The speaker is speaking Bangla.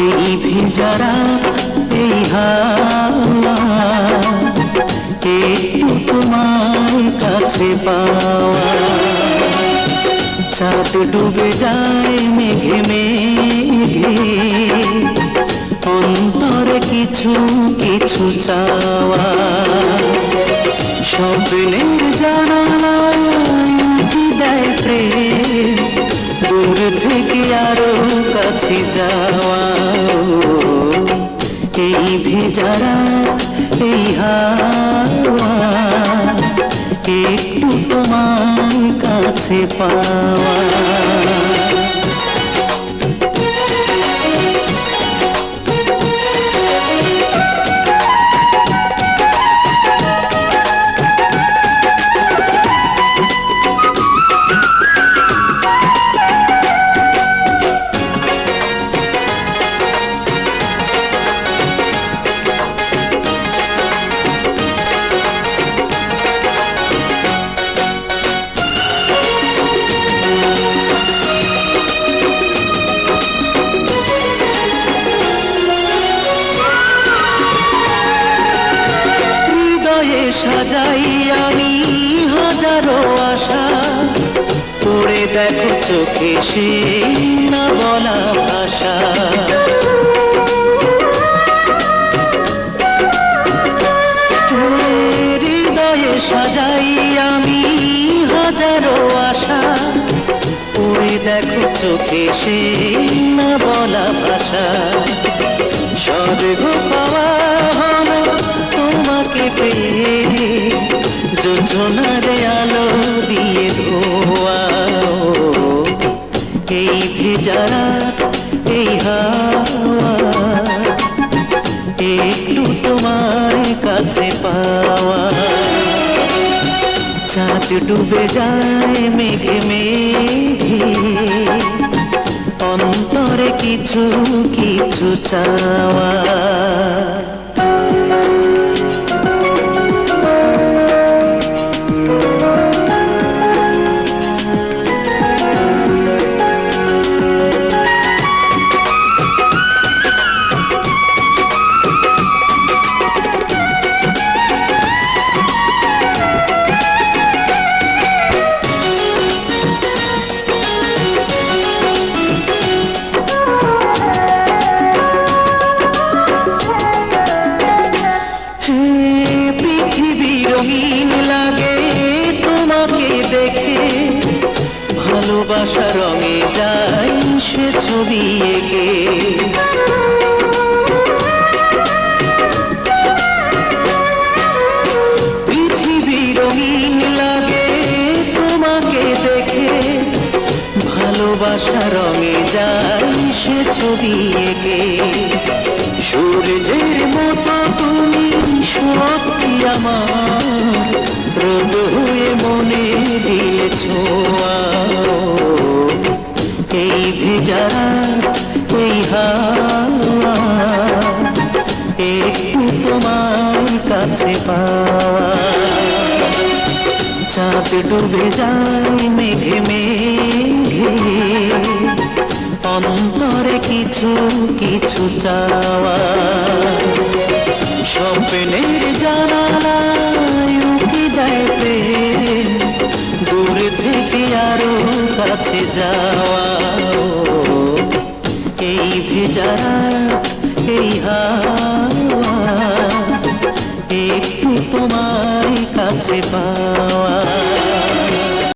এই ভিজারা এই হাওয়া একটু তোমার কাছে পাওয়া, চাঁদ ডুবে যায় মেঘে মেঘে, অন্তরে কিছু কিছু চাওয়া, স্বপ্নের জানালায় উঁকি দেয় প্রেম, দূর থেকে আরো কাছে যাওয়া। এই ভেজারা এই হাওয়া একটু তোমার কাছে পাওয়া। সাজাই আমি হাজারো আশা, পড়ে দেখো চোখে সে না বলা ভাষা। হৃদয়ে সাজাই আমি হাজারো আশা, পড়ে দেখো চোখে সে না বলা ভাষা। স্বর্গ পাওয়া হলো তোমাকে পেয়ে, যোজনার আলো দিয়ে ধোয়া। এই ভেজারা এই হাওয়া একটু তোমার কাছে পাওয়া, চাঁদ ডুবে যায় মেঘে মেঘে, অন্তরে কিছু কিছু চাওয়া। রঙিন লাগে তোমাকে দেখে, ভালোবাসা রঙে যায় সে ছবি এঁকে। পৃথিবী রঙিন লাগে তোমাকে দেখে, ভালোবাসা রঙে যায় সে ছবি এঁকে। সূর্যের মতো তুমি সত্যি আমার, রোদ হয়ে মনে দিয়েছ। এই ভেজারা এই হাওয়া একটু তোমার কাছে পাওয়া, চাঁদ ডুবে যায় মেঘে মেঘে, অন্তরে কিছু কিছু চাওয়া। স্বপ্নের জানালায় উঁকি দেয় প্রেম, দূর থেকে আরো কাছে যাওয়া। এই ভেজারা এই হাওয়া